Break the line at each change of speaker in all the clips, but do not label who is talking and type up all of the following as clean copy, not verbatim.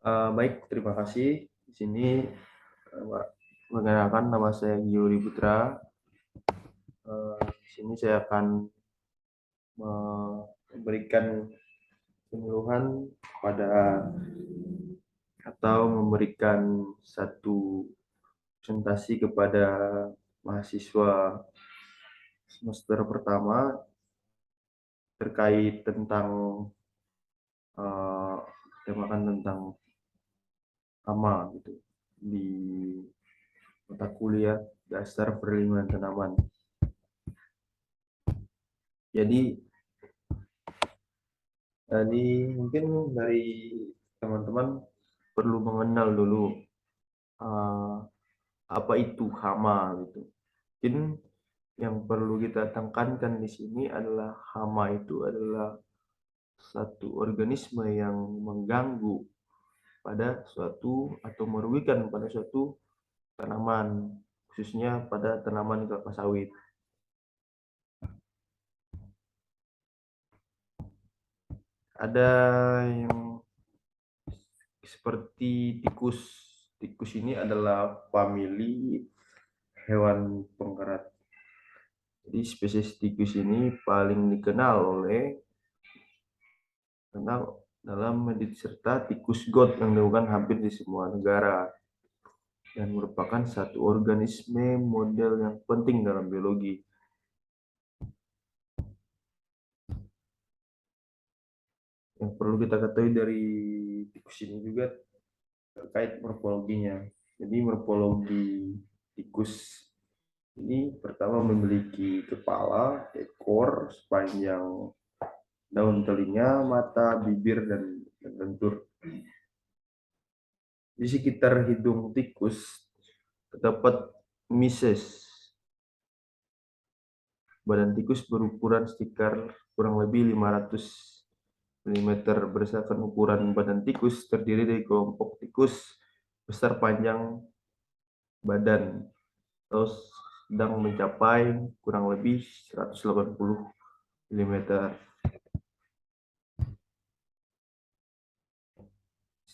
Baik, terima kasih. Di sini mengenalkan nama saya Yuri Putra. Di sini saya akan memberikan penyuluhan pada atau memberikan satu presentasi kepada mahasiswa semester pertama terkait tentang temakan tentang hama gitu di mata kuliah dasar perlindungan tanaman. Jadi mungkin dari teman-teman perlu mengenal dulu uh, apa itu hama gitu. Mungkin yang perlu kita tekankan di sini adalah hama itu adalah satu organisme yang mengganggu pada suatu atau merugikan pada suatu tanaman, khususnya pada tanaman kelapa sawit. Ada yang seperti tikus. Tikus ini adalah famili hewan penggerak. Jadi spesies tikus ini paling dikenal dalam medis serta tikus got yang ditemukan hampir di semua negara dan merupakan satu organisme model yang penting dalam biologi. Yang perlu kita ketahui dari tikus ini juga terkait morfologinya. Jadi morfologi tikus ini pertama memiliki kepala, ekor sepanjang daun telinga, mata, bibir, dan lentur. Di sekitar hidung tikus terdapat mises. Badan tikus berukuran sekitar kurang lebih 500 mm. Berdasarkan ukuran badan tikus terdiri dari kelompok tikus besar panjang badan atau sedang mencapai kurang lebih 180 mm.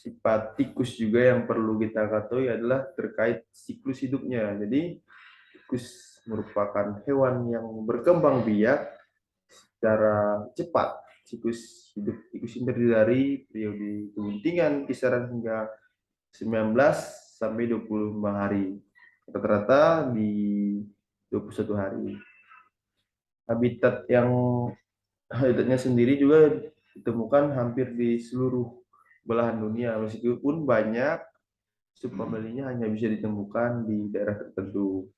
Sifat tikus juga yang perlu kita ketahui adalah terkait siklus hidupnya. Jadi tikus merupakan hewan yang berkembang biak secara cepat. Siklus hidup tikus ini terdiri dari periode keguntingan kisaran hingga 19 sampai 25 hari. Rata-rata di 21 hari. Habitatnya sendiri juga ditemukan hampir di seluruh belahan dunia, meskipun banyak subfamilinya hanya bisa ditemukan di daerah tertentu.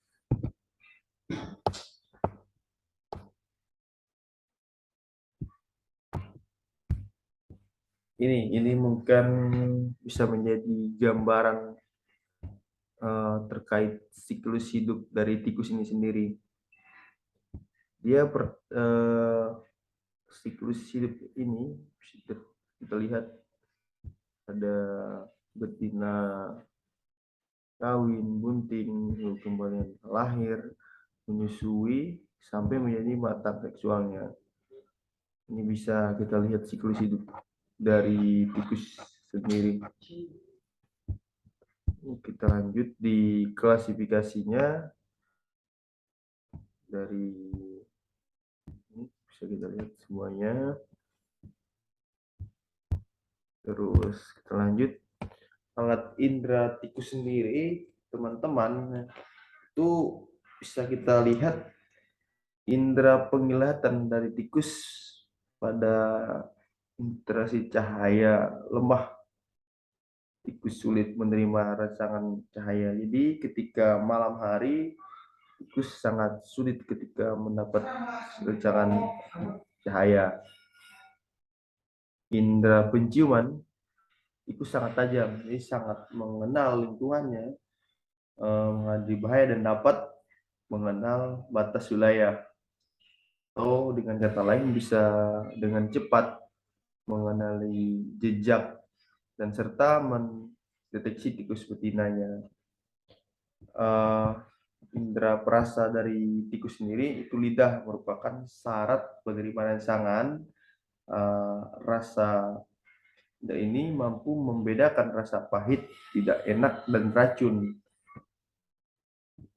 Ini mungkin bisa menjadi gambaran terkait siklus hidup dari tikus ini sendiri. Siklus hidup ini kita lihat ada betina kawin, bunting, kemudian lahir, menyusui, sampai menjadi matang seksualnya. Ini bisa kita lihat siklus hidup dari tikus sendiri. Kita lanjut di klasifikasinya. Dari ini bisa kita lihat semuanya. Terus kita lanjut. Alat indera tikus sendiri, teman-teman, itu bisa kita lihat indera penglihatan dari tikus pada interaksi cahaya lemah. Tikus sulit menerima rangsangan cahaya. Jadi ketika malam hari, tikus sangat sulit ketika mendapat rangsangan cahaya. Indera penciuman itu sangat tajam, jadi sangat mengenal lingkungannya, mengenali bahaya dan dapat mengenal batas wilayah. Atau dengan kata lain bisa dengan cepat mengenali jejak dan serta mendeteksi tikus betinanya. Indera perasa dari tikus sendiri itu lidah merupakan syarat penerimaan rangsangan. Rasa dan ini mampu membedakan rasa pahit, tidak enak, dan racun.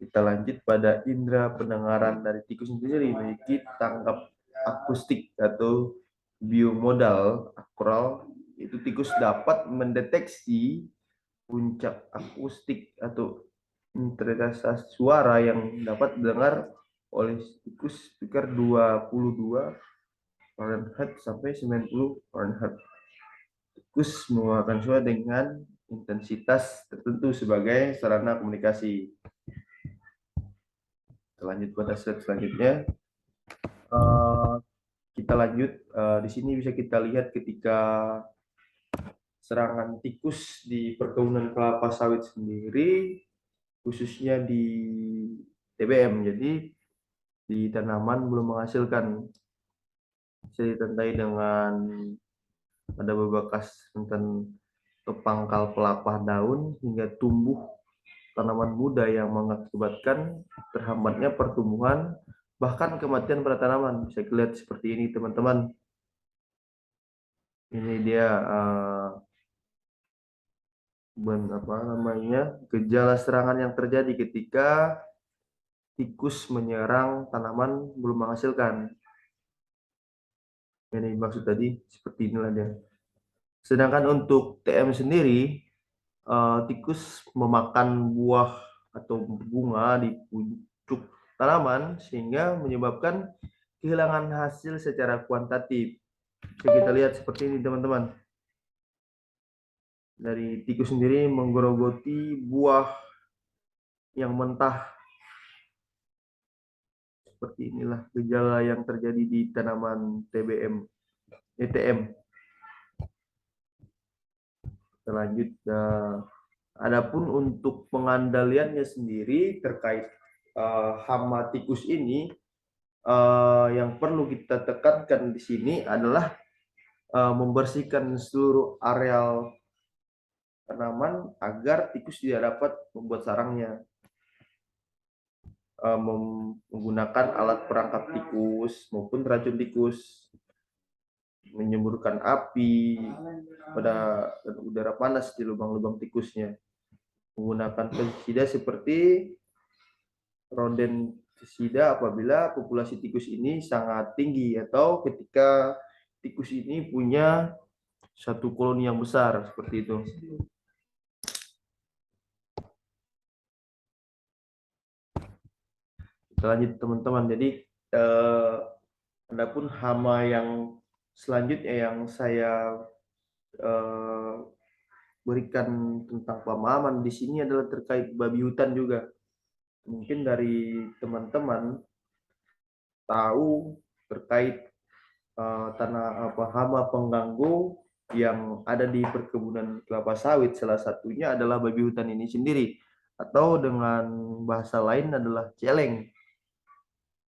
Kita lanjut pada indera pendengaran dari tikus sendiri, memiliki tangkap akustik atau biomodal akral. Itu tikus dapat mendeteksi puncak akustik atau intensitas suara yang dapat didengar oleh tikus speaker 22 Fahrenheit sampai 90 Fahrenheit. Tikus mengeluarkan suara dengan intensitas tertentu sebagai sarana komunikasi. Lanjut pada slide selanjutnya. Kita lanjut. Di sini bisa kita lihat ketika serangan tikus di perkebunan kelapa sawit sendiri, khususnya di TBM. Jadi di tanaman belum menghasilkan. Bisa ditandai dengan ada bebekas rentan ke pangkal pelapah daun hingga tumbuh tanaman muda yang mengakibatkan terhambatnya pertumbuhan bahkan kematian pada tanaman. Bisa dilihat seperti ini teman-teman. Ini dia gejala serangan yang terjadi ketika tikus menyerang tanaman belum menghasilkan. Ini maksud tadi seperti inilah dia. Sedangkan untuk TM sendiri, tikus memakan buah atau bunga di pucuk tanaman sehingga menyebabkan kehilangan hasil secara kuantitatif. Bisa kita lihat seperti ini teman-teman. Dari tikus sendiri menggerogoti buah yang mentah. Seperti inilah gejala yang terjadi di tanaman TBM, ETM. Kita lanjut. Adapun untuk pengandaliannya sendiri terkait hama tikus ini, yang perlu kita tekankan di sini adalah membersihkan seluruh areal tanaman agar tikus tidak dapat membuat sarangnya. Menggunakan alat perangkap tikus maupun racun tikus, menyemburkan api pada udara panas di lubang-lubang tikusnya, menggunakan pestisida seperti rodentisida apabila populasi tikus ini sangat tinggi atau ketika tikus ini punya satu koloni yang besar seperti itu. Kita lanjut teman-teman. Jadi adapun hama yang selanjutnya yang saya berikan tentang pemahaman di sini adalah terkait babi hutan juga. Mungkin dari teman-teman tahu terkait hama pengganggu yang ada di perkebunan kelapa sawit, salah satunya adalah babi hutan ini sendiri, atau dengan bahasa lain adalah celeng.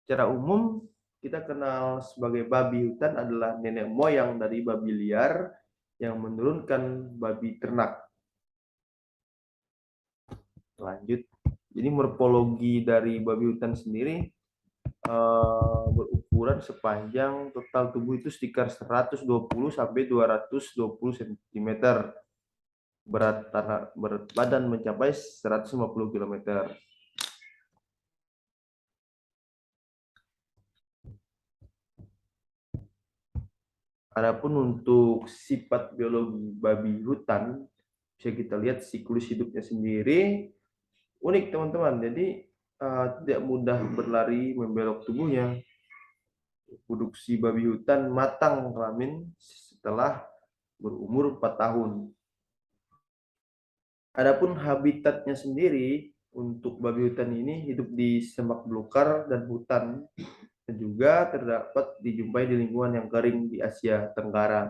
Secara umum kita kenal sebagai babi hutan adalah nenek moyang dari babi liar yang menurunkan babi ternak. Lanjut. Jadi morfologi dari babi hutan sendiri berukuran sepanjang total tubuh itu sekitar 120 sampai 220 cm. Berat badan mencapai 150 km. Adapun untuk sifat biologi babi hutan, bisa kita lihat siklus hidupnya sendiri unik teman-teman. Jadi tidak mudah berlari membelok tubuhnya. Produksi babi hutan matang kelamin setelah berumur 4 tahun. Adapun habitatnya sendiri untuk babi hutan ini hidup di semak belukar dan hutan, dan juga terdapat dijumpai di lingkungan yang kering di Asia Tenggara.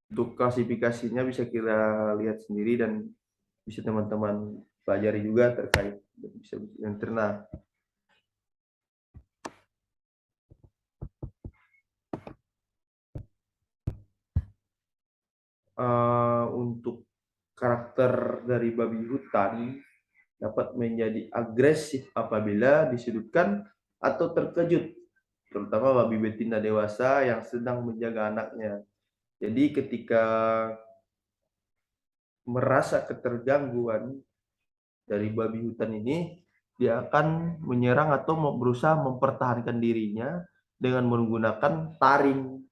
Untuk klasifikasinya bisa kita lihat sendiri dan bisa teman-teman pelajari juga terkait bisa yang ternak. Untuk karakter dari babi hutan dapat menjadi agresif apabila disudutkan atau terkejut terutama babi betina dewasa yang sedang menjaga anaknya. Jadi ketika merasa ketergangguan dari babi hutan ini, dia akan menyerang atau berusaha mempertahankan dirinya dengan menggunakan taring.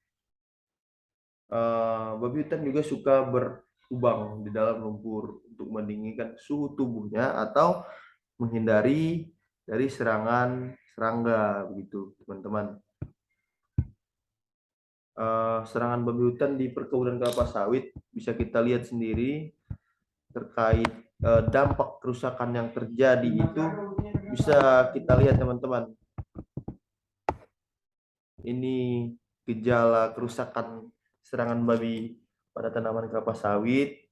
Babi hutan juga suka berlubang di dalam lumpur untuk mendinginkan suhu tubuhnya atau menghindari dari serangan serangga, begitu teman-teman. Serangan babi hutan di perkebunan kelapa sawit bisa kita lihat sendiri. Terkait dampak kerusakan yang terjadi itu bisa kita lihat teman-teman. Ini gejala kerusakan serangan babi pada tanaman kelapa sawit.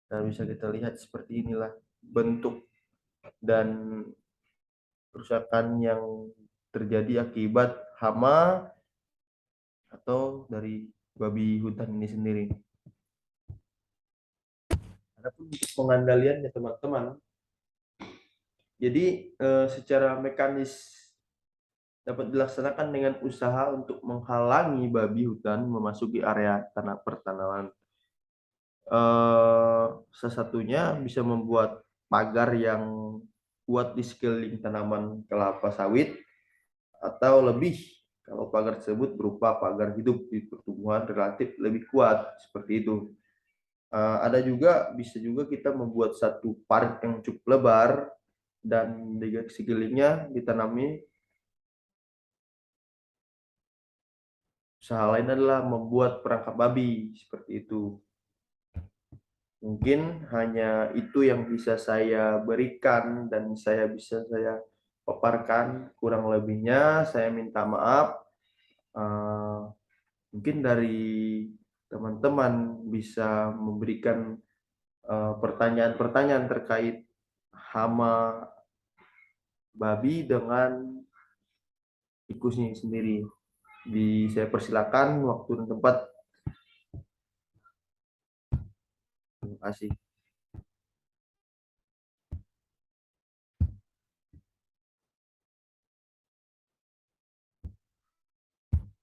Nah, bisa kita lihat seperti inilah bentuk dan kerusakan yang terjadi akibat hama atau dari babi hutan ini sendiri. Adapun untuk pengendaliannya teman-teman, jadi secara mekanis dapat dilaksanakan dengan usaha untuk menghalangi babi hutan memasuki area tanah pertanaman. Salah satunya bisa membuat pagar yang kuat di sekeliling tanaman kelapa sawit, atau lebih kalau pagar tersebut berupa pagar hidup di pertumbuhan relatif lebih kuat seperti itu. Ada juga bisa juga kita membuat satu parit yang cukup lebar dan di sekelilingnya ditanami. Usaha lain adalah membuat perangkap babi seperti itu. Mungkin hanya itu yang bisa saya berikan dan bisa saya paparkan. Kurang lebihnya saya minta maaf. Mungkin dari teman-teman bisa memberikan pertanyaan-pertanyaan terkait hama babi dengan tikusnya sendiri. Saya persilakan waktu dan tempat. Terima kasih.